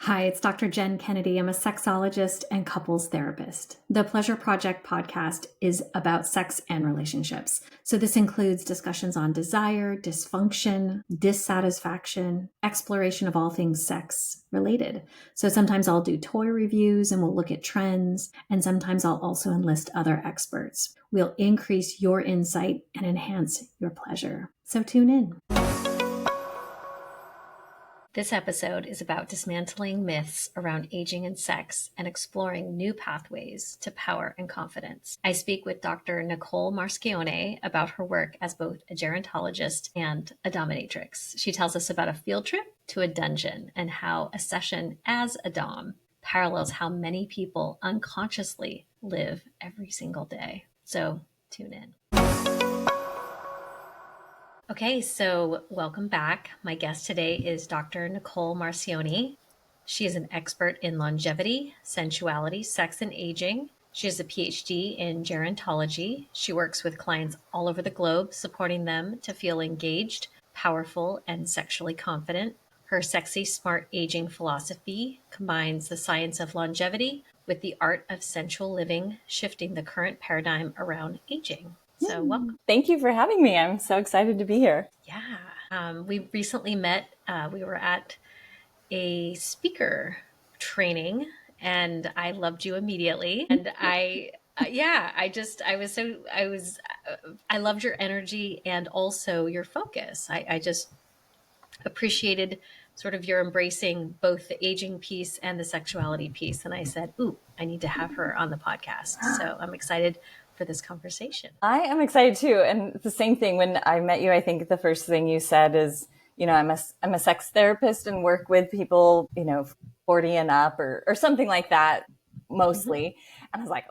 Hi, it's Dr. Jenn Kennedy. I'm a sexologist and couples therapist. The Pleasure Project podcast is about sex and relationships. So this includes discussions on desire, dysfunction, dissatisfaction, exploration of all things sex related. So sometimes I'll do toy reviews and we'll look at trends, and sometimes I'll also enlist other experts. We'll increase your insight and enhance your pleasure. So tune in. This episode is about dismantling myths around aging and sex and exploring new pathways to power and confidence. I speak with Dr. Nicole Marcione about her work as both a gerontologist and a dominatrix. She tells us about a field trip to a dungeon and how a session as a dom parallels how many people unconsciously live every single day. So tune in. Okay, so welcome back. My guest today is Dr. Nicole Marcione. She is an expert in longevity, sensuality, sex, and aging. She has a PhD in gerontology. She works with clients all over the globe, supporting them to feel engaged, powerful, and sexually confident. Her sexy, smart aging philosophy combines the science of longevity with the art of sensual living, shifting the current paradigm around aging. So welcome. Thank you for having me. I'm so excited to be here. Yeah. We recently met. We were at a speaker training and I loved you immediately. And I loved your energy and also your focus. I just appreciated sort of your embracing both the aging piece and the sexuality piece. And I said, ooh, I need to have her on the podcast. So I'm excited for this conversation. I am excited too. And it's the same thing when I met you. I think the first thing you said is, I'm a sex therapist and work with people, 40 and up or something like that mostly. Mm-hmm. And I was like,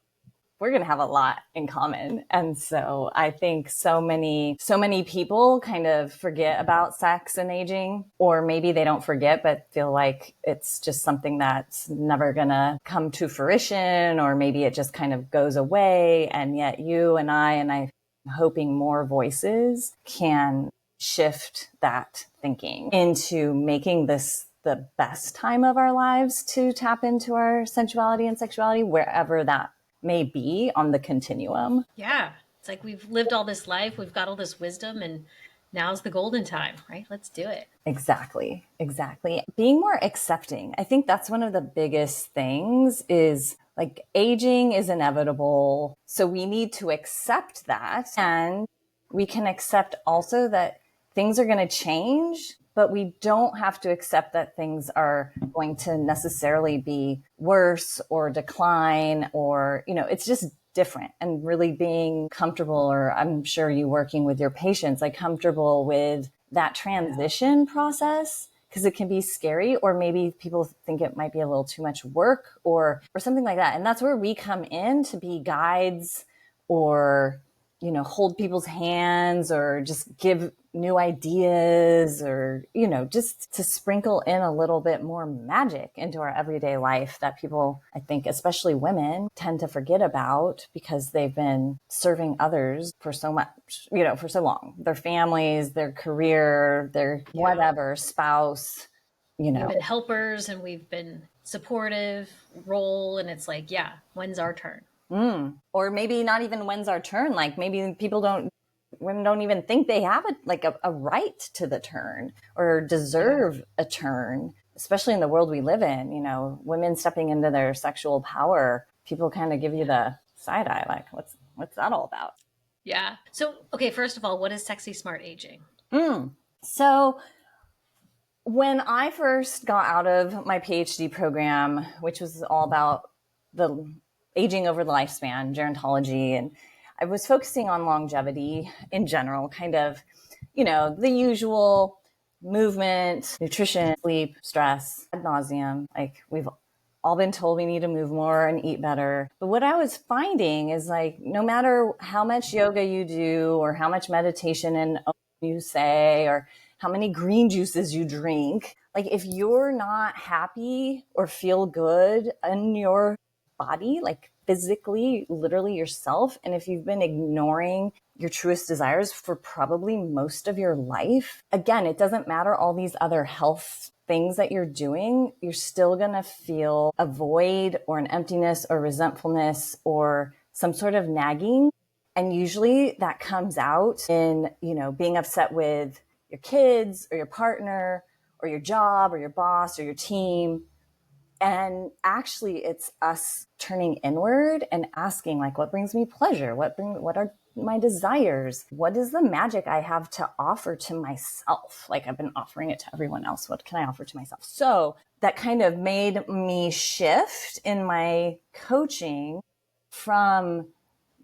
we're going to have a lot in common. And so I think so many people kind of forget about sex and aging, or maybe they don't forget, but feel like it's just something that's never going to come to fruition, or maybe it just kind of goes away. And yet you and I'm hoping more voices can shift that thinking into making this the best time of our lives to tap into our sensuality and sexuality, wherever that may be on the continuum. Yeah. It's like we've lived all this life, we've got all this wisdom, and now's the golden time, right? Let's do it. Exactly. Being more accepting. I think that's one of the biggest things is like aging is inevitable. So we need to accept that. And we can accept also that things are going to change, but we don't have to accept that things are going to necessarily be worse or decline, or, it's just different. And really being comfortable, or I'm sure you working with your patients, like comfortable with that transition process, because it can be scary, or maybe people think it might be a little too much work or something like that. And that's where we come in to be guides, or hold people's hands, or just give new ideas, or, just to sprinkle in a little bit more magic into our everyday life that people, I think, especially women, tend to forget about because they've been serving others for so much, for so long, their families, their career, their whatever, spouse, We've been helpers and we've been supportive role. And it's like, yeah, when's our turn? Or maybe not even when's our turn. Like maybe women don't even think they have a right to the turn or deserve a turn, especially in the world we live in. Women stepping into their sexual power, people kind of give you the side eye, like, what's that all about? Yeah. So, okay, first of all, what is sexy smart aging? So when I first got out of my PhD program, which was all about the aging over the lifespan, gerontology, and I was focusing on longevity in general, kind of, the usual movement, nutrition, sleep, stress, ad nauseum. Like we've all been told we need to move more and eat better. But what I was finding is like, no matter how much yoga you do, or how much meditation and you say, or how many green juices you drink, like if you're not happy or feel good in your body, like physically, literally yourself, and if you've been ignoring your truest desires for probably most of your life. Again, it doesn't matter all these other health things that you're doing, you're still going to feel a void or an emptiness or resentfulness or some sort of nagging. And usually that comes out in, being upset with your kids or your partner or your job or your boss or your team. And actually it's us turning inward and asking, like, what brings me pleasure? What are my desires? What is the magic I have to offer to myself? Like, I've been offering it to everyone else. What can I offer to myself? So that kind of made me shift in my coaching from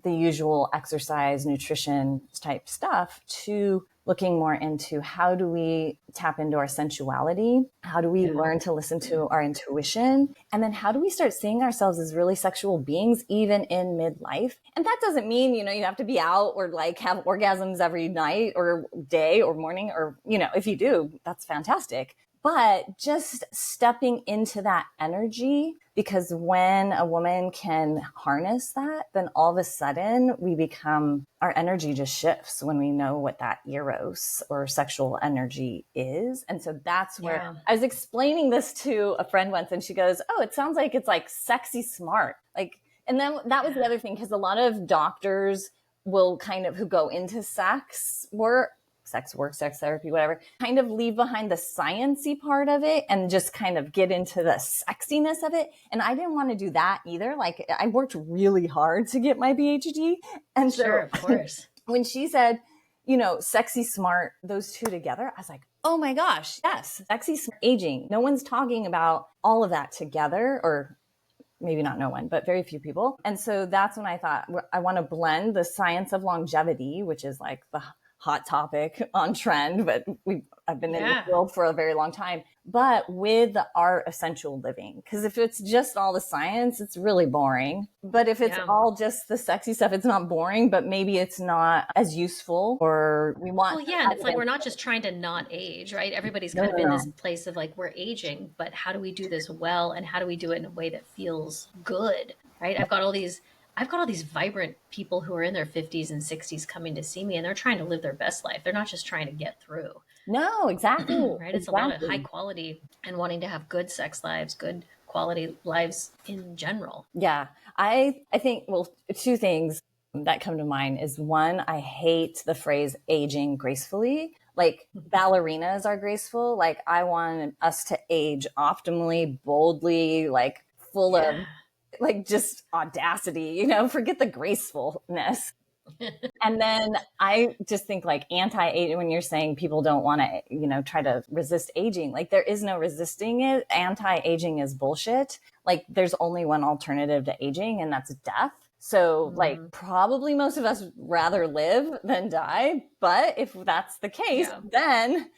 the usual exercise, nutrition type stuff to looking more into how do we tap into our sensuality? How do we learn to listen to our intuition? And then how do we start seeing ourselves as really sexual beings, even in midlife? And that doesn't mean, you have to be out or like have orgasms every night or day or morning, or, if you do, that's fantastic. But just stepping into that energy, because when a woman can harness that, then all of a sudden our energy just shifts when we know what that eros or sexual energy is. And so that's where I was explaining this to a friend once, and she goes, "Oh, it sounds like it's like sexy smart." Like, and then that was the other thing, because a lot of doctors will who go into sex work, sex therapy, whatever, kind of leave behind the sciencey part of it and just kind of get into the sexiness of it. And I didn't want to do that either. Like, I worked really hard to get my PhD. And so sure, of course. when she said, sexy smart, those two together, I was like, oh my gosh, yes, sexy smart aging. No one's talking about all of that together, or maybe not no one, but very few people. And so that's when I thought, I want to blend the science of longevity, which is like the hot topic on trend, but I've been in the field for a very long time, but with the art of sensual living. Because if it's just all the science, it's really boring. But if it's all just the sexy stuff, it's not boring, but maybe it's not as useful, or we want. Well, yeah, and it's like we're not just trying to not age, right? Everybody's kind of in this place of like, we're aging, but how do we do this well, and how do we do it in a way that feels good, right? I've got all these vibrant people who are in their 50s and 60s coming to see me, and they're trying to live their best life. They're not just trying to get through. No, exactly. Right? It's a lot of high quality and wanting to have good sex lives, good quality lives in general. Yeah. I think, well, two things that come to mind is, one, I hate the phrase aging gracefully. Like, ballerinas are graceful. Like, I want us to age optimally, boldly, like full of like just audacity, forget the gracefulness. And then I just think like anti-aging, when you're saying people don't want to, try to resist aging, like there is no resisting it. Anti-aging is bullshit. Like, there's only one alternative to aging, and that's death. So like, probably most of us rather live than die. But if that's the case, then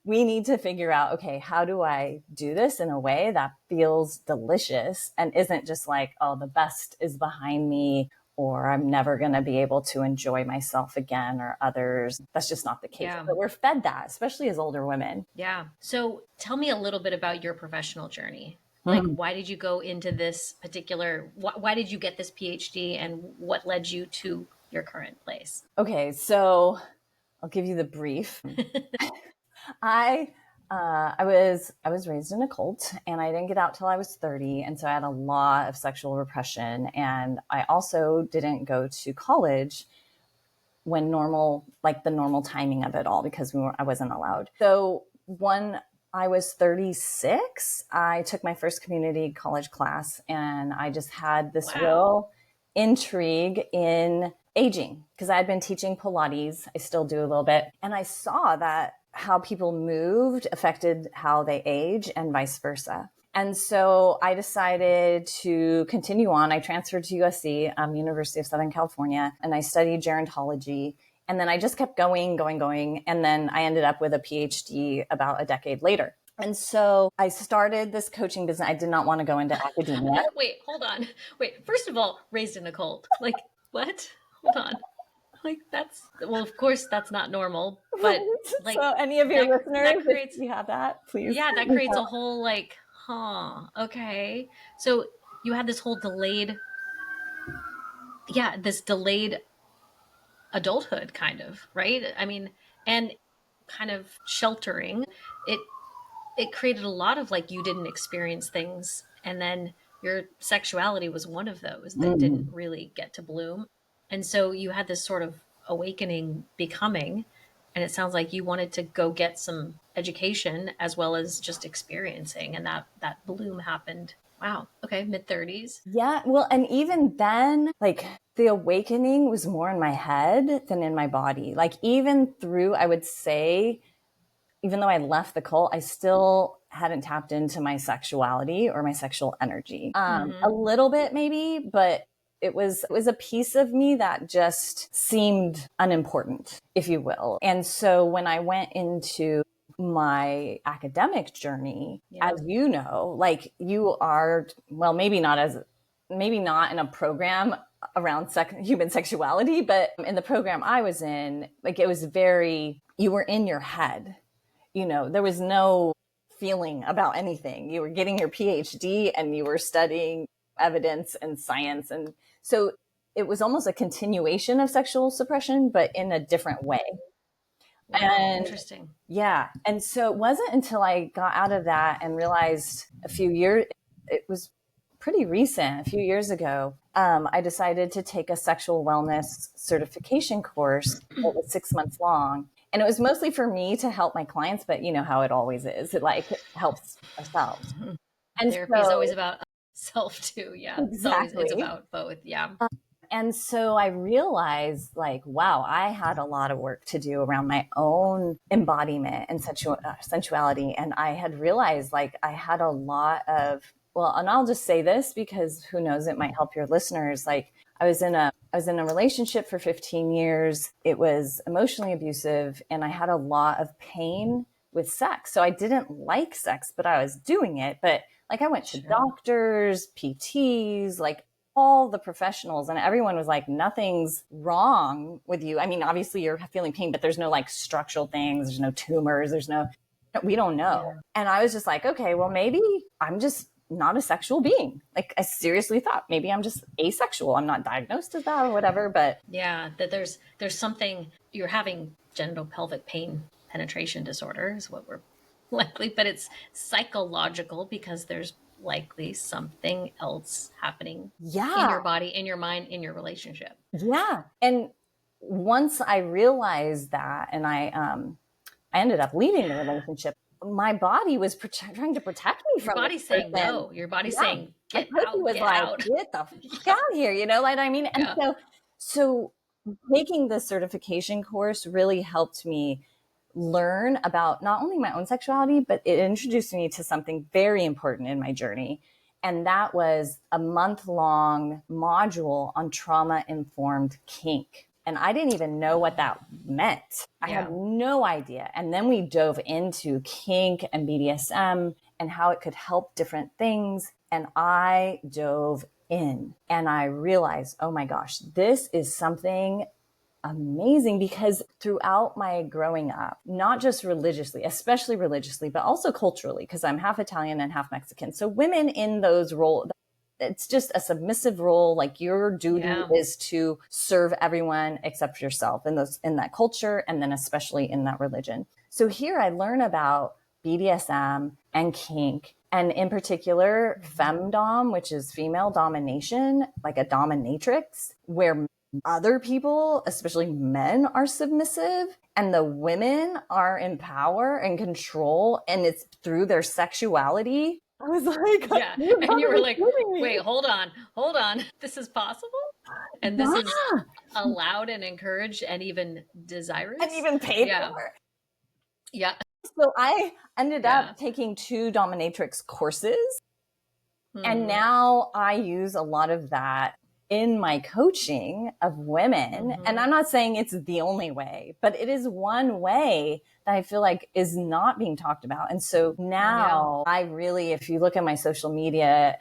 we need to figure out, okay, how do I do this in a way that feels delicious and isn't just like, oh, the best is behind me, or I'm never going to be able to enjoy myself again, or others. That's just not the case. But we're fed that, especially as older women. Yeah. So tell me a little bit about your professional journey. Like, why did you go into this particular, why did you get this PhD, and what led you to your current place? Okay, so I'll give you the brief. I was raised in a cult, and I didn't get out till I was 30. And so I had a lot of sexual repression. And I also didn't go to college when the normal timing of it all, because I wasn't allowed. So when I was 36, I took my first community college class, and I just had this real intrigue in aging, because I had been teaching Pilates. I still do a little bit. And I saw that how people moved affected how they age, and vice versa. And so I decided to continue on. I transferred to USC, University of Southern California, and I studied gerontology. And then I just kept going. And then I ended up with a PhD about a decade later. And so I started this coaching business. I did not want to go into academia. Wait, hold on. Wait, first of all, raised in a cult. Like, what? Hold on. Like, well, of course that's not normal, but like, so any of your listeners, if you have that, please. Yeah, that creates a whole like, okay. So you had this whole delayed adulthood, kind of, right? I mean, and kind of sheltering it. It created a lot of like, you didn't experience things, and then your sexuality was one of those that didn't Mm. really get to bloom. And so you had this sort of awakening, becoming, and it sounds like you wanted to go get some education as well as just experiencing, and that bloom happened. Wow. Okay, mid 30s. Yeah. Well, and even then, like the awakening was more in my head than in my body. Like even through, I would say, even though I left the cult, I still hadn't tapped into my sexuality or my sexual energy. A Mm-hmm. little bit maybe, but it was a piece of me that just seemed unimportant, if you will. And so when I went into my academic journey, Yeah. as you know, like you are, well, maybe not in a program around human sexuality, but in the program I was in, like it was very, you were in your head. There was no feeling about anything. You were getting your PhD and you were studying evidence and science. And so it was almost a continuation of sexual suppression, but in a different way. Wow. And Interesting. yeah. And so it wasn't until I got out of that and realized it was pretty recent, a few years ago, I decided to take a sexual wellness certification course. It was 6 months long. And it was mostly for me to help my clients, but you know how it always is. It like helps ourselves. And Therapy is always so, about self too. Yeah. It's exactly. about both. Yeah. And so I realized, like, wow, I had a lot of work to do around my own embodiment and sensuality. And I had realized, like, I had a lot of, well, and I'll just say this because who knows, it might help your listeners. Like, I was in a relationship for 15 years. It was emotionally abusive, and I had a lot of pain with sex. So I didn't like sex, but I was doing it. But like, I went to Sure. doctors, PTs, like all the professionals, and everyone was like, nothing's wrong with you. I mean, obviously you're feeling pain, but there's no like structural things. There's no tumors. We don't know. Yeah. And I was just like, okay, well, maybe I'm just not a sexual being. Like, I seriously thought maybe I'm just asexual. I'm not diagnosed as that or whatever, but Yeah. That there's something, you're having genital pelvic pain penetration disorder is what we're likely, but it's psychological because there's likely something else happening in yeah, your body, in your mind, in your relationship. yeah. And once I realized that, and I ended up leaving the Yeah. relationship. My body was trying to protect me Your from this body's saying person. no. Your body's Yeah. saying, My get pussy out, was get like, out. get the fuck Yeah. out of here. You know what I mean? And Yeah. so taking the certification course really helped me learn about not only my own sexuality, but it introduced me to something very important in my journey. And that was a month-long module on trauma informed kink. And I didn't even know what that meant. I had Yeah. no idea. And then we dove into kink and BDSM and how it could help different things. And I dove in and I realized, oh my gosh, this is something amazing, because throughout my growing up, not just religiously, especially religiously, but also culturally, because I'm half Italian and half Mexican. So women in those roles, it's just a submissive role. Like, your duty Yeah. is to serve everyone except yourself in that culture, and then especially in that religion. So here I learn about BDSM and kink, and in particular Mhm. femdom, which is female domination, like a dominatrix, where other people, especially men, are submissive and the women are in power and control, and it's through their sexuality. I was like, Yeah. you And you gotta were be like, kidding me. wait, hold on, hold on. This is possible? And this is Yeah. allowed and encouraged and even And desirous? even paid Yeah. for. Yeah. So I ended up Yeah. taking 2 dominatrix courses. And Hmm. now I use a lot of that in my coaching of women. And Hmm. I'm not saying it's the only way, but it is one way that I feel like is not being talked about. And so Yeah. now I really, if you look at my social media,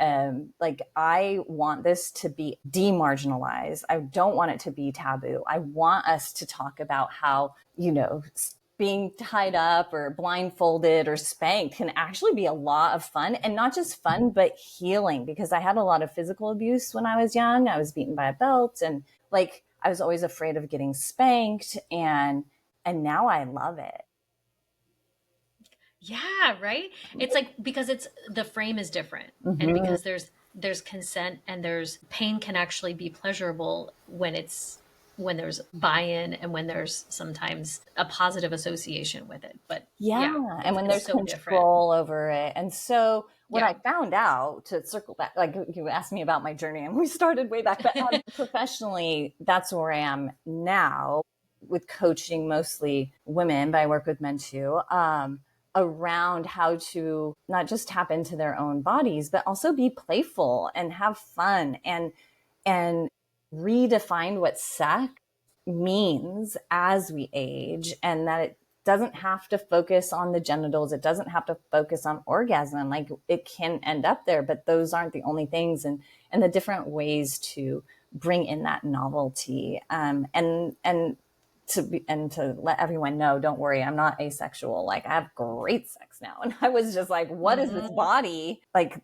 like, I want this to be demarginalized. I don't want it to be taboo. I want us to talk about how, being tied up or blindfolded or spanked can actually be a lot of fun, and not just fun, but healing, because I had a lot of physical abuse when I was young. I was beaten by a belt, and like, I was always afraid of getting spanked, and now I love it. Yeah, right? It's like because it's the frame is different and Mm-hmm. because there's consent and there's pain can actually be pleasurable when it's when there's buy-in and when there's sometimes a positive association with it. But Yeah. yeah, And when it's there's so different. control over it. And so what Yeah. I found out, to circle back, like you asked me about my journey and we started way back, but professionally, that's where I am now with coaching mostly women, but I work with men too, around how to not just tap into their own bodies, but also be playful and have fun and redefine what sex means as we age, and that it doesn't have to focus on the genitals. It doesn't have to focus on orgasm. Like, it can end up there, but those aren't the only things. And the different ways to bring in that novelty, and to let everyone know, don't worry, I'm not asexual. Like, I have great sex now. And I was just like, what is this Hmm. body? Like,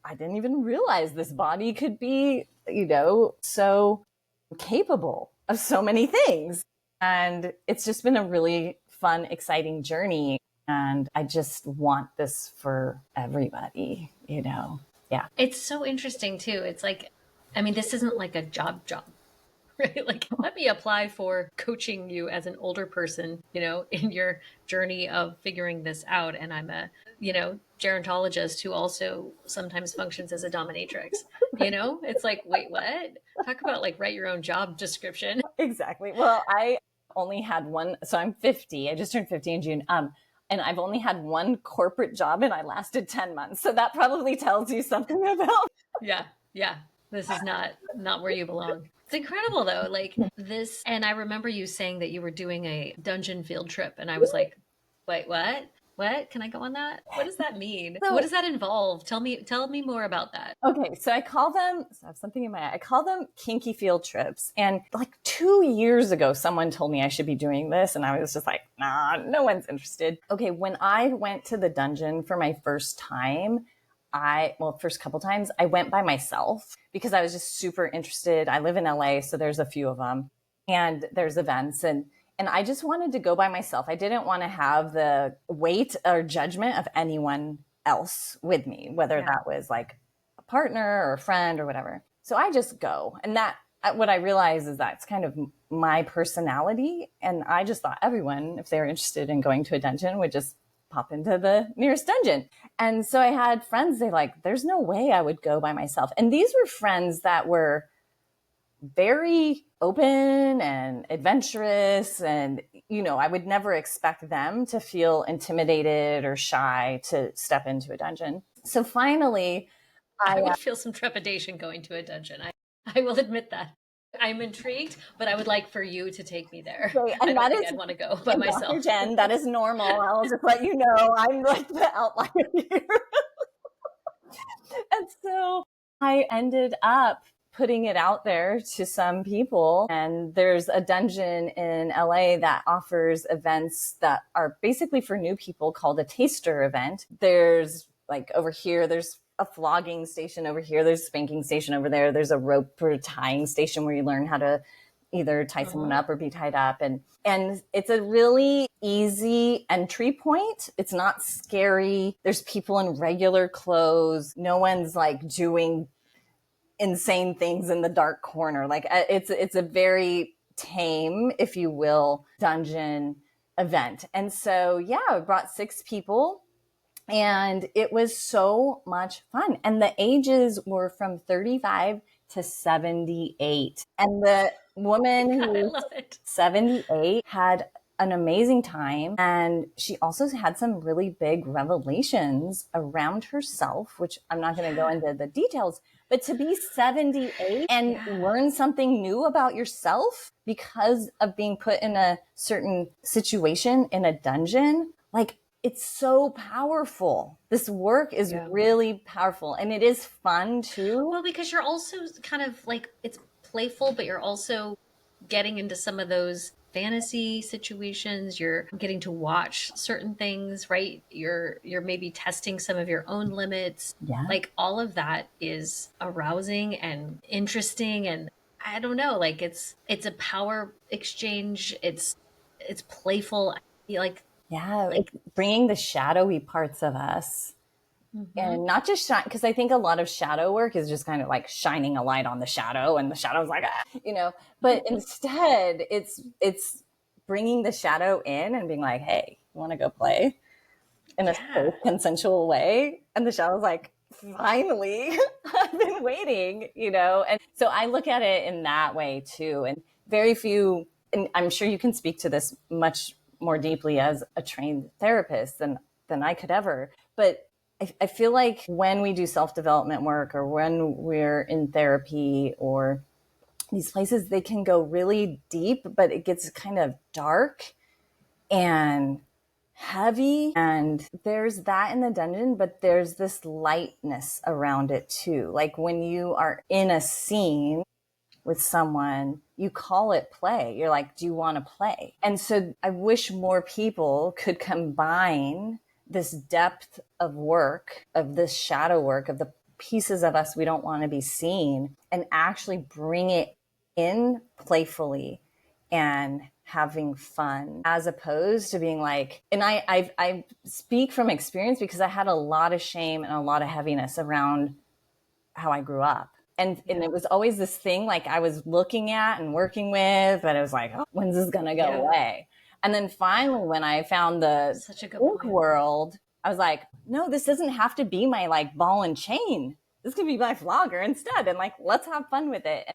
I didn't even realize this body could be, so capable of so many things. And it's just been a really fun, exciting journey. And I just want this for everybody. Yeah. It's so interesting too. It's like, I mean, this isn't like a job, right? Like, let me apply for coaching you as an older person, in your journey of figuring this out. And I'm a, gerontologist who also sometimes functions as a dominatrix. It's like, wait, what? Talk about like write your own job description. Exactly. Well, I only had one. So I'm 50. I just turned 50 in June. And I've only had one corporate job and I lasted 10 months. So that probably tells you something about. Yeah, yeah. This is not where you belong. It's incredible though, like this. And I remember you saying that you were doing a dungeon field trip, and I was like, wait, what? What? Can I go on that? What does that mean? What So does that involve? Tell me more about that. okay, so I call them, so I have something in my eye. I call them kinky field trips. And like 2 years ago, someone told me I should be doing this. And I was just like, nah, no one's interested. Okay, when I went to the dungeon for my first time, first couple times, I went by myself because I was just super interested. I live in LA, so there's a few of them and there's events. And I just wanted to go by myself. I didn't want to have the weight or judgment of anyone else with me, whether Yeah. that was like a partner or a friend or whatever. So I just go. And that, what I realized is that's kind of my personality. And I just thought everyone, if they were interested in going to a dungeon, would just pop into the nearest dungeon. And so I had friends, they like, there's no way I would go by myself. And these were friends that were very open and adventurous. And, I would never expect them to feel intimidated or shy to step into a dungeon. So finally, I I, would feel some trepidation going to a dungeon. I will admit that. I'm intrigued, but I would like for you to take me there. I and don't that think is, I'd want to go by and Dr. myself. Jenn, that is normal. I'll just let you know I'm like the outlier here. And so I ended up putting it out there to some people. And there's a dungeon in LA that offers events that are basically for new people called a taster event. There's like over here, there's a flogging station over here, there's a spanking station over there, there's a rope or tying station where you learn how to either tie someone Mhm. up or be tied up. And it's a really easy entry point. It's not scary. There's people in regular clothes. No one's like doing insane things in the dark corner. Like, it's a very tame, if you will, dungeon event. And so yeah, I brought 6 people and it was so much fun. And the ages were from 35 to 78. And the woman God, I who was love it. 78 had an amazing time. And she also had some really big revelations around herself, which I'm not going to go Yeah. into the details, but to be 78 and Yeah. learn something new about yourself because of being put in a certain situation in a dungeon, like, it's so powerful. This work is Yeah. really powerful and it is fun too. Well, because you're also kind of like it's playful, but you're also getting into some of those fantasy situations. You're getting to watch certain things, right? You're maybe testing some of your own limits. Yeah. Like all of that is arousing and interesting, and I don't know, like it's a power exchange. It's playful. I feel Yeah, like it's bringing the shadowy parts of us mhm. and not just shine, because I think a lot of shadow work is just kind of like shining a light on the shadow and the shadow's like, but instead it's bringing the shadow in and being like, hey, you want to go play in a Yeah. safe consensual way? And the shadow's like, finally, I've been waiting, and so I look at it in that way too. And very few, and I'm sure you can speak to this much more deeply as a trained therapist than I could ever, but I feel like when we do self-development work or when we're in therapy or these places, they can go really deep, but it gets kind of dark and heavy. And there's that in the dungeon, but there's this lightness around it too. Like when you are in a scene with someone, you call it play. You're like, do you want to play? And so I wish more people could combine this depth of work, of this shadow work, of the pieces of us we don't want to be seen, and actually bring it in playfully and having fun, as opposed to being like, and I speak from experience because I had a lot of shame and a lot of heaviness around how I grew up. And Yeah. it was always this thing like I was looking at and working with, but it was like, oh, when's this gonna go Yeah. away? And then finally, when I found the Such a good kink point. world, I was like, no, this doesn't have to be my like ball and chain. This could be my flogger instead. And like, let's have fun with it.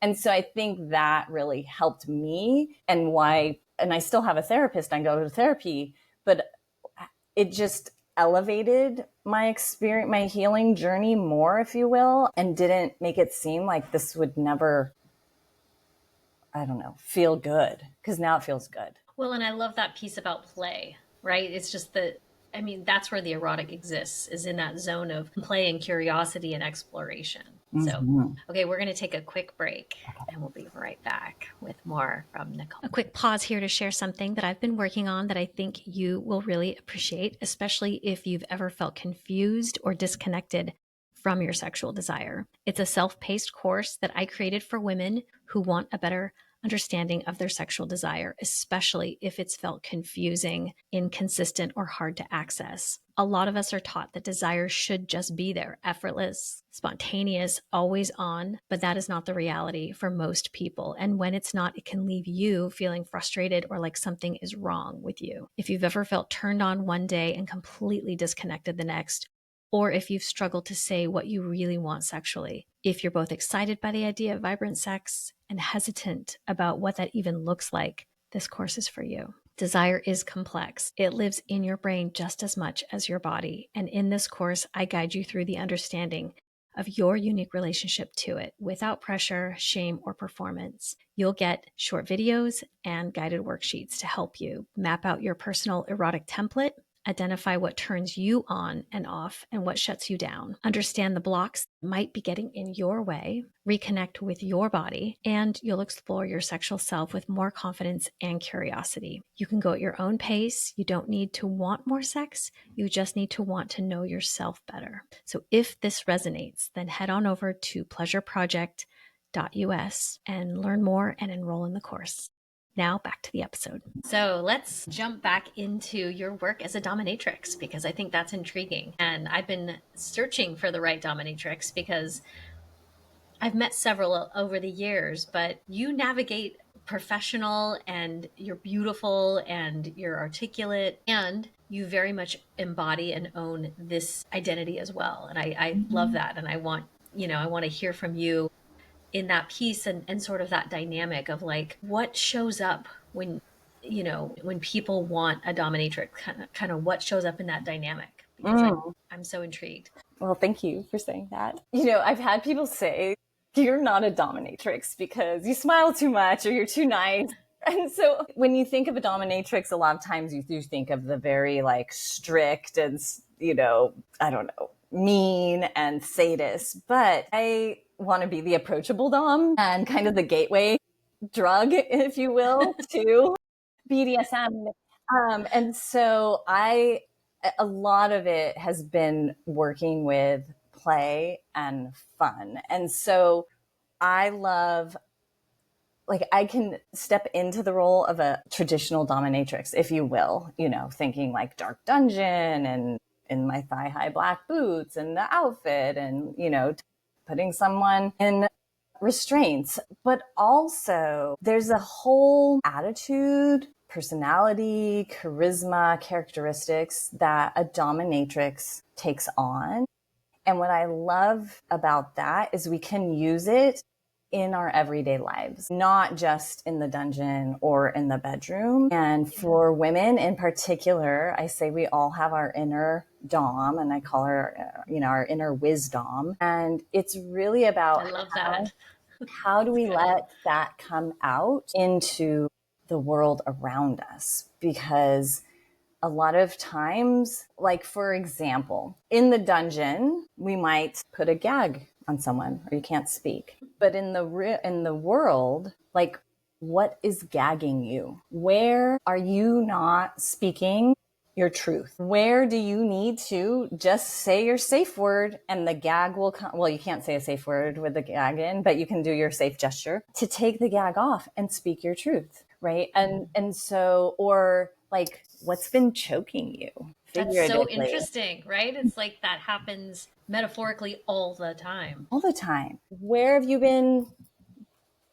And so I think that really helped me, and why, and I still have a therapist, I go to therapy, but it just elevated my experience, my healing journey more, if you will, and didn't make it seem like this would never, I don't know, feel good, because now it feels good. Well, and I love that piece about play, right? It's just that, I mean, that's where the erotic exists, is in that zone of play and curiosity and exploration. So, Mm-hmm. okay, we're going to take a quick break and we'll be right back with more from Nicole. A quick pause here to share something that I've been working on that I think you will really appreciate, especially if you've ever felt confused or disconnected from your sexual desire. It's a self-paced course that I created for women who want a better understanding of their sexual desire, especially if it's felt confusing, inconsistent, or hard to access. A lot of us are taught that desire should just be there, effortless, spontaneous, always on, but that is not the reality for most people. And when it's not, it can leave you feeling frustrated or like something is wrong with you. If you've ever felt turned on one day and completely disconnected the next, or if you've struggled to say what you really want sexually, if you're both excited by the idea of vibrant sex and hesitant about what that even looks like, this course is for you. Desire is complex. It lives in your brain just as much as your body. And in this course, I guide you through the understanding of your unique relationship to it without pressure, shame, or performance. You'll get short videos and guided worksheets to help you map out your personal erotic template, identify what turns you on and off and what shuts you down, understand the blocks that might be getting in your way, reconnect with your body, and you'll explore your sexual self with more confidence and curiosity. You can go at your own pace. You don't need to want more sex. You just need to want to know yourself better. So if this resonates, then head on over to pleasureproject.us and learn more and enroll in the course. Now back to the episode. So let's jump back into your work as a dominatrix, because I think that's intriguing. And I've been searching for the right dominatrix because I've met several over the years, but you navigate professional and you're beautiful and you're articulate and you very much embody and own this identity as well. And I love that. And I want, I want to hear from you in that piece, and sort of that dynamic of like what shows up when when people want a dominatrix, kind of what shows up in that dynamic, because Mm. I'm so intrigued. Well, thank you for saying that. I've had people say, you're not a dominatrix because you smile too much or you're too nice. And so when you think of a dominatrix, a lot of times you do think of the very like strict and, I don't know, mean and sadist. But I want to be the approachable dom and kind of the gateway drug, if you will, to BDSM. And so a lot of it has been working with play and fun. And so I love like I can step into the role of a traditional dominatrix, if you will, thinking like dark dungeon and in my thigh high black boots and the outfit and, putting someone in restraints. But also there's a whole attitude, personality, charisma, characteristics that a dominatrix takes on. And what I love about that is we can use it in our everyday lives, not just in the dungeon or in the bedroom. And for women in particular, I say we all have our inner Dom, and I call her, our inner wisdom. And it's really about I love that. how do we let that come out into the world around us? Because a lot of times, like for example, in the dungeon, we might put a gag on someone or you can't speak. But in the world, like what is gagging you? Where are you not speaking your truth? Where do you need to just say your safe word and the gag will come? Well, you can't say a safe word with the gag in, but you can do your safe gesture to take the gag off and speak your truth, right? And so, or like, what's been choking you That's so figuratively? interesting, right? It's like that happens metaphorically all the time. All the time. Where have you been Bound.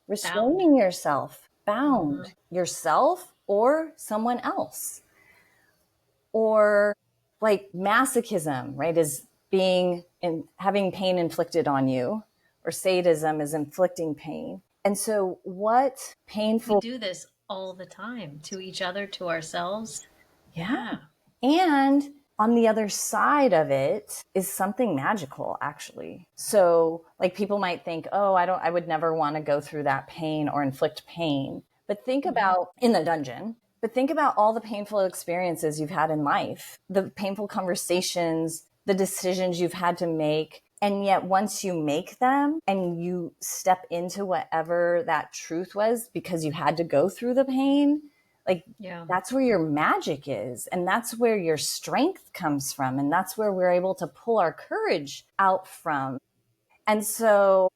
restraining yourself, Mm-hmm. bound yourself or someone else? Or like masochism, right, is being in having pain inflicted on you, or sadism is inflicting pain. And so what We painful, do this all the time to each other, to ourselves. yeah. Yeah. And on the other side of it is something magical, actually. So like people might think, oh, I would never want to go through that pain or inflict pain. But think Mm-hmm. about in the dungeon, but think about all the painful experiences you've had in life, the painful conversations, the decisions you've had to make. And yet once you make them and you step into whatever that truth was because you had to go through the pain, like Yeah. that's where your magic is. And that's where your strength comes from. And that's where we're able to pull our courage out from. And so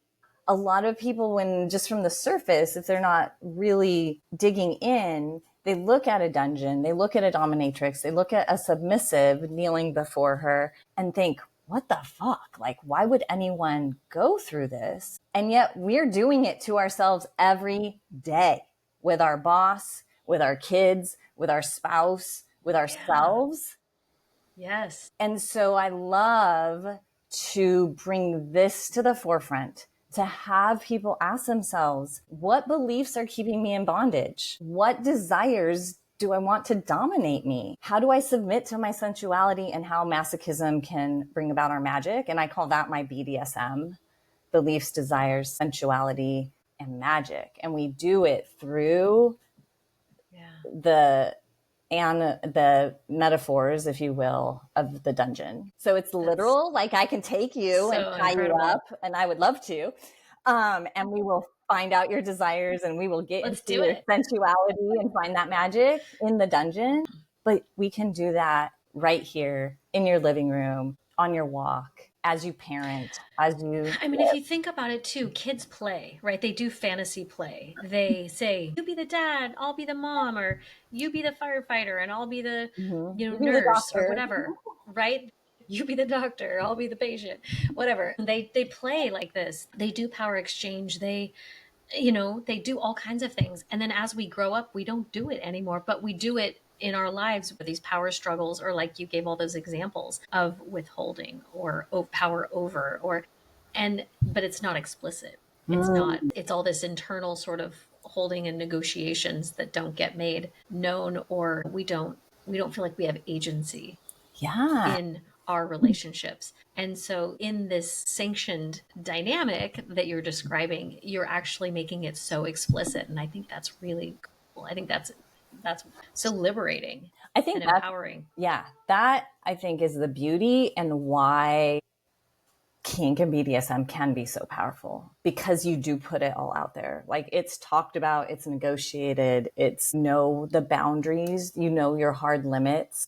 a lot of people, when just from the surface, if they're not really digging in, they look at a dungeon, they look at a dominatrix, they look at a submissive kneeling before her and think, what the fuck? Like, why would anyone go through this? And yet we're doing it to ourselves every day with our boss, with our kids, with our spouse, with Yeah. ourselves. Yes. And so I love to bring this to the forefront, to have people ask themselves, what beliefs are keeping me in bondage? What desires do I want to dominate me? How do I submit to my sensuality and how masochism can bring about our magic? And I call that my BDSM: beliefs, desires, sensuality, and magic. And we do it through Yeah. the the metaphors, if you will, of the dungeon. So it's That's literal, like I can take you and so tie you incredible. up, and I would love to. And we will find out your desires and we will get into Let's do your it. sensuality and find that magic in the dungeon. But we can do that right here in your living room, on your walk, as you parent, as you I mean, if you think about it too, kids play, right? They do fantasy play. They say, you be the dad, I'll be the mom, or you be the firefighter and I'll be the, you be the nurse or doctor. whatever, right? You be the doctor, I'll be the patient, whatever. They play like this. They do power exchange. They do all kinds of things. And then as we grow up, we don't do it anymore, but we do it in our lives with these power struggles, or like you gave all those examples of withholding or power over, but it's not explicit. It's not, Mm, it's all this internal sort of holding and negotiations that don't get made known, or we don't feel like we have agency yeah. in our relationships. And so in this sanctioned dynamic that you're describing, you're actually making it so explicit. And I think that's really cool. I think that's so liberating I and think that, empowering. yeah, that I think is the beauty and why kink and BDSM can be so powerful, because you do put it all out there. Like it's talked about, it's negotiated, it's know the boundaries, your hard limits,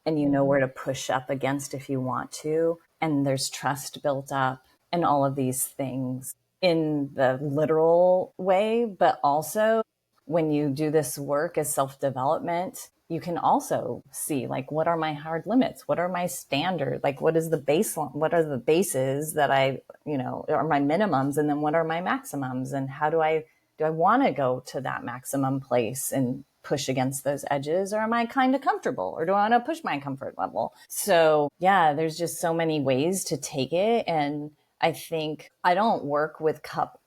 and you know where to push up against if you want to. And there's trust built up and all of these things. in the literal way, but also when you do this work as self-development, you can also see like, what are my hard limits? What are my standards? Like, what is the baseline? What are the bases that are my minimums? And then what are my maximums? And how do I want to go to that maximum place and push against those edges? Or am I kind of comfortable? Or do I want to push my comfort level? So yeah, there's just so many ways to take it. And I think I don't work with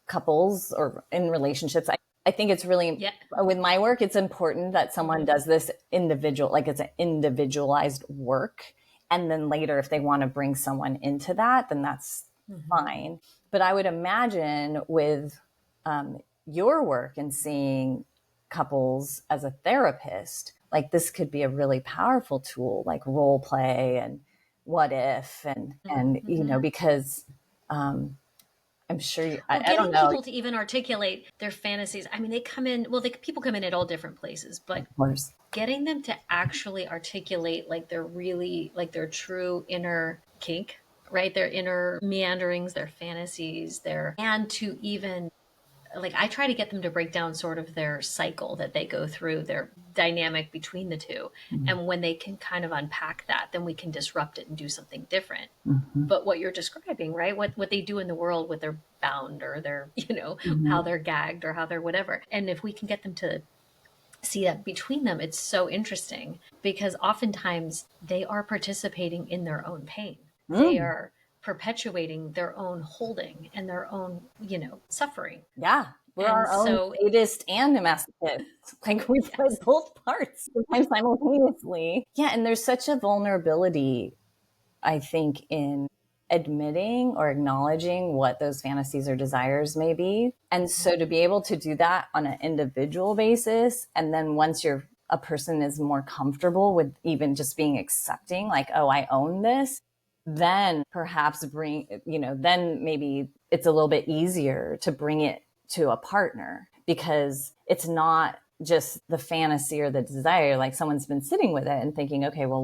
couples or in relationships. I think it's really, Yeah. with my work, it's important that someone does this individual, like it's an individualized work. And then later, if they want to bring someone into that, then that's fine. But I would imagine with your work and seeing couples as a therapist, like this could be a really powerful tool, like role play and what if, and because I'm sure Well, I don't getting know. people to even articulate their fantasies. I mean, they come in, well, people come in at all different places, but Of course. getting them to actually articulate like their true inner kink, right? Their inner meanderings, their fantasies, and to even like I try to get them to break down sort of their cycle that they go through, their dynamic between the two. And when they can kind of unpack that, then we can disrupt it and do something different. But what you're describing, right? What they do in the world with their bound or their, how they're gagged or how they're whatever. And if we can get them to see that between them, it's so interesting because oftentimes they are participating in their own pain. They Mm. are perpetuating their own holding and their own, suffering. Yeah, we're And our own so, sadist and a masochist. Like we play yes, both parts sometimes simultaneously. Yeah, and there's such a vulnerability, I think, in admitting or acknowledging what those fantasies or desires may be. And so to be able to do that on an individual basis, and then once a person is more comfortable with even just being accepting, like, oh, I own this, then perhaps then maybe it's a little bit easier to bring it to a partner because it's not just the fantasy or the desire. Like someone's been sitting with it and thinking, okay, well,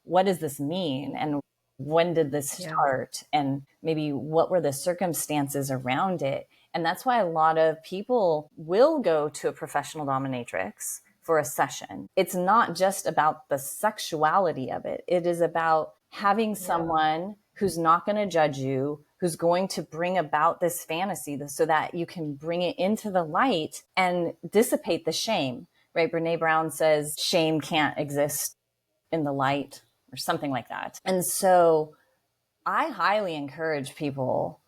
what does this mean? And when did this yeah, start? And maybe what were the circumstances around it? And that's why a lot of people will go to a professional dominatrix for a session. It's not just about the sexuality of it. It is about having someone who's not going to judge you, who's going to bring about this fantasy so that you can bring it into the light and dissipate the shame, right? Brene Brown says shame can't exist in the light or something like that. And so I highly encourage people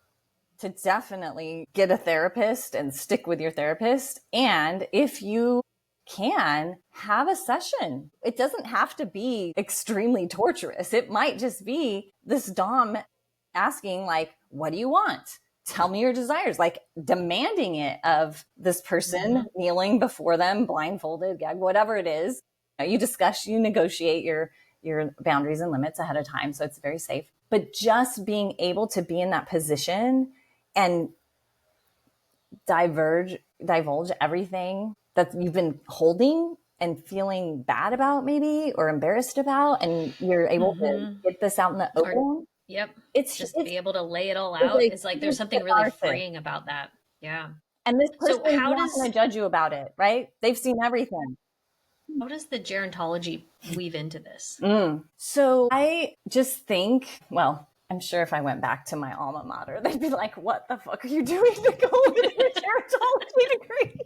to definitely get a therapist and stick with your therapist. And if you can, have a session. It doesn't have to be extremely torturous. It might just be this Dom asking, like, what do you want? Tell me your desires, like demanding it of this person kneeling before them, blindfolded, gagged, whatever it is. You discuss, you negotiate your boundaries and limits ahead of time. So it's very safe. But just being able to be in that position and divulge everything that you've been holding and feeling bad about maybe or embarrassed about, and you're able to get this out in the or open. yep, It's just be able to lay it all it's out. like It's like there's huge something really catharsis. freeing about that. Yeah. And this So person's not going to judge you about it, right? They've seen everything. how does the gerontology weave into this? So I just think, well, I'm sure if I went back to my alma mater, they'd be like, what the fuck are you doing to go with your gerontology degree?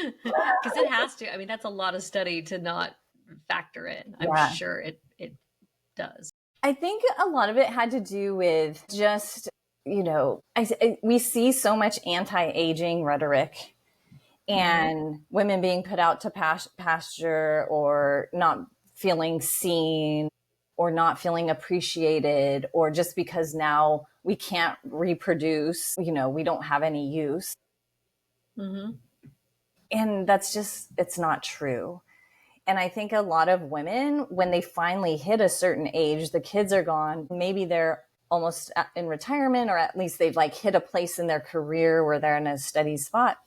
Because it has to. I mean, that's a lot of study to not factor in. I'm Yeah. sure it does. I think a lot of it had to do with just, we see so much anti-aging rhetoric and women being put out to pasture or not feeling seen or not feeling appreciated, or just because now we can't reproduce, we don't have any use. And it's not true. And I think a lot of women, when they finally hit a certain age, the kids are gone. Maybe they're almost in retirement, or at least they've like hit a place in their career where they're in a steady spot.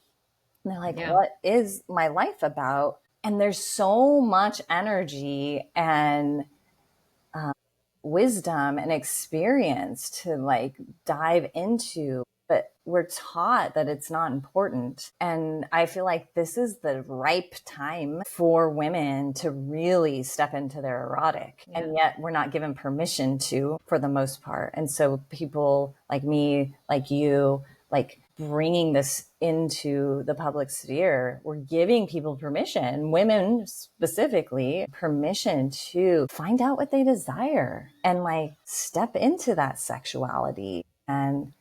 And they're like, Yeah. what is my life about? And there's so much energy and wisdom and experience to like dive into, but we're taught that it's not important. And I feel like this is the ripe time for women to really step into their erotic. Yeah. And yet we're not given permission to, for the most part. And so people like me, like you, like bringing this into the public sphere, we're giving people permission, women specifically, permission to find out what they desire and like step into that sexuality. And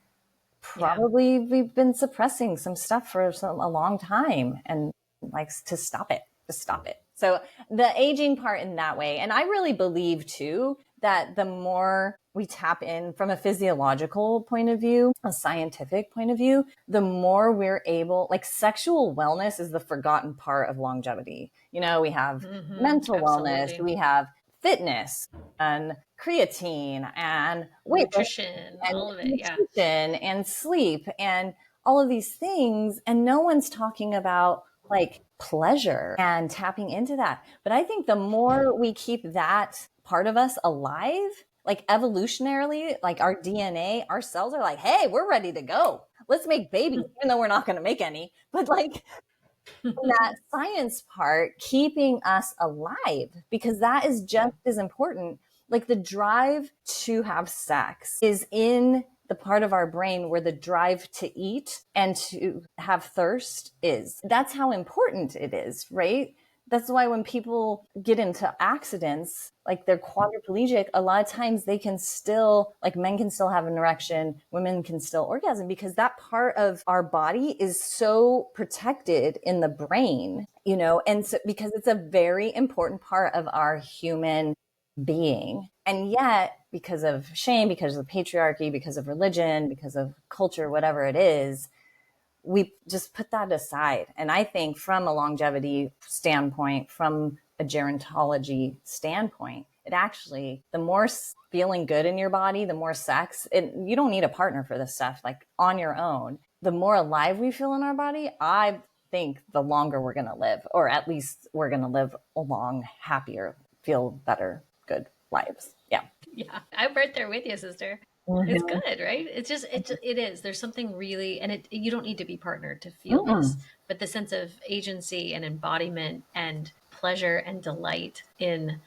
probably we've been suppressing some stuff for a long time, and like to stop it, just stop it. So the aging part in that way. And I really believe too that the more we tap in from a physiological point of view, a scientific point of view, the more we're able, like sexual wellness is the forgotten part of longevity. You know, we have mental wellness, we have fitness and creatine and nutrition, and all of it, nutrition and sleep and all of these things. And no one's talking about like pleasure and tapping into that. But I think the more we keep that part of us alive, like evolutionarily, like our DNA, our cells are like, hey, we're ready to go. Let's make babies, even though we're not going to make any. But like that science part, keeping us alive, because that is just as important. Like the drive to have sex is in the part of our brain where the drive to eat and to have thirst is. That's how important it is, right? That's why when people get into accidents, like they're quadriplegic, a lot of times they can still, like men can still have an erection, women can still orgasm, because that part of our body is so protected in the brain, you know, and so because it's a very important part of our human being. And yet, because of shame, because of patriarchy, because of religion, because of culture, whatever it is, we just put that aside. And I think from a longevity standpoint, from a gerontology standpoint, it actually, the more feeling good in your body, the more sex, you don't need a partner for this stuff, like on your own. The more alive we feel in our body, I think the longer we're going to live, or at least we're going to live a long, happier, feel better, good lives. Yeah. Yeah. I'm right there with you, sister. It's good, right? It's just, it is. There's something really, and you don't need to be partnered to feel this, but the sense of agency and embodiment and pleasure and delight in,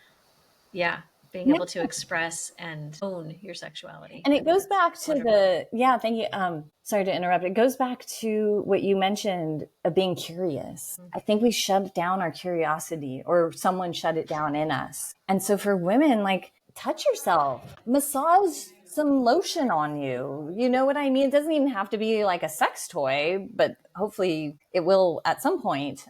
being able to express and own your sexuality. And it goes back to thank you. Sorry to interrupt. It goes back to what you mentioned of being curious. I think we shut down our curiosity, or someone shut it down in us. And so for women, like, touch yourself, massage some lotion on you. You know what I mean? It doesn't even have to be like a sex toy, but hopefully it will at some point.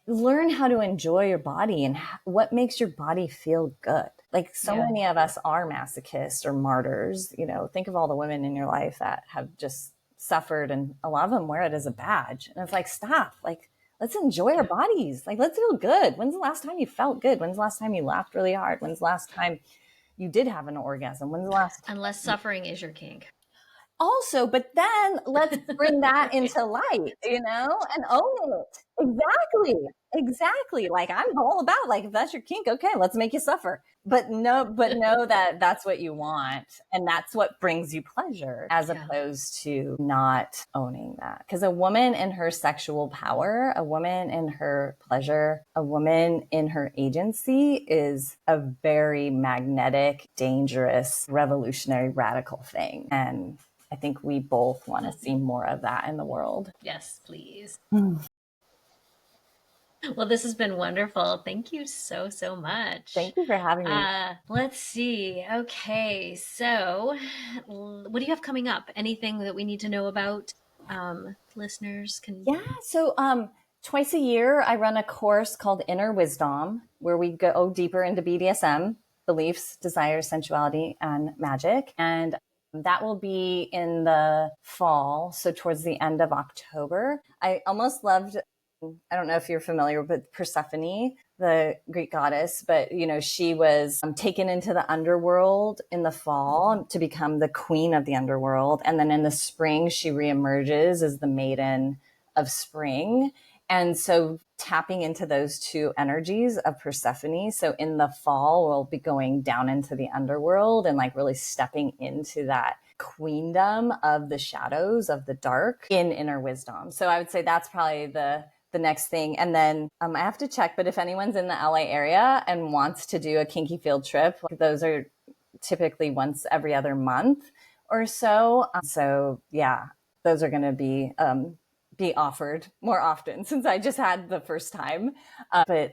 Learn how to enjoy your body and what makes your body feel good. Like so many of us are masochists or martyrs. You know, think of all the women in your life that have just suffered, and a lot of them wear it as a badge. And it's like, stop, like, let's enjoy our bodies. Like, let's feel good. When's the last time you felt good? When's the last time you laughed really hard? When's the last time you did have an orgasm? When's the last time? Unless suffering is your kink. Also, but then let's bring that into light, you know, and own it. Exactly. Like, I'm all about, like, if that's your kink, okay, let's make you suffer. But know that that's what you want. And that's what brings you pleasure, as opposed to not owning that. Because a woman in her sexual power, a woman in her pleasure, a woman in her agency is a very magnetic, dangerous, revolutionary, radical thing. And I think we both want to see more of that in the world. Yes, please. Well, this has been wonderful. Thank you so, so much. Thank you for having me. Let's see. Okay. So what do you have coming up? Anything that we need to know about? Listeners can. Yeah. So, twice a year, I run a course called Inner Wisdom, where we go deeper into BDSM, beliefs, desires, sensuality, and magic. And that will be in the fall. So towards the end of October. I almost loved, I don't know if you're familiar with Persephone, the Greek goddess, but you know, she was taken into the underworld in the fall to become the queen of the underworld. And then in the spring, she reemerges as the maiden of spring. And so tapping into those two energies of Persephone. So in the fall, we'll be going down into the underworld and like really stepping into that queendom of the shadows of the dark in inner wisdom. So I would say that's probably the next thing. And then I have to check, but if anyone's in the LA area and wants to do a kinky field trip, those are typically once every other month or so. So yeah, those are going to be offered more often since I just had the first time. But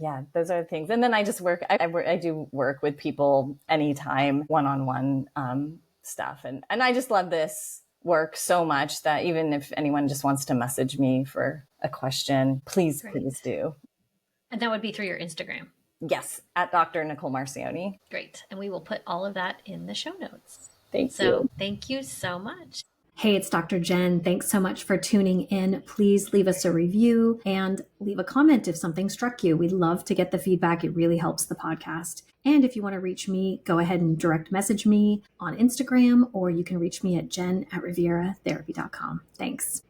yeah, those are the things. And then I just work, I do work with people anytime, one-on-one stuff. And I just love this work so much that even if anyone just wants to message me for a question, please do. And that would be through your Instagram. Yes, at Dr. Nicole Marcione. Great. And we will put all of that in the show notes. Thank you. Thank you so much. Hey, it's Dr. Jenn. Thanks so much for tuning in. Please leave us a review and leave a comment if something struck you. We'd love to get the feedback. It really helps the podcast. And if you want to reach me, go ahead and direct message me on Instagram, or you can reach me at jen@rivieratherapy.com. Thanks.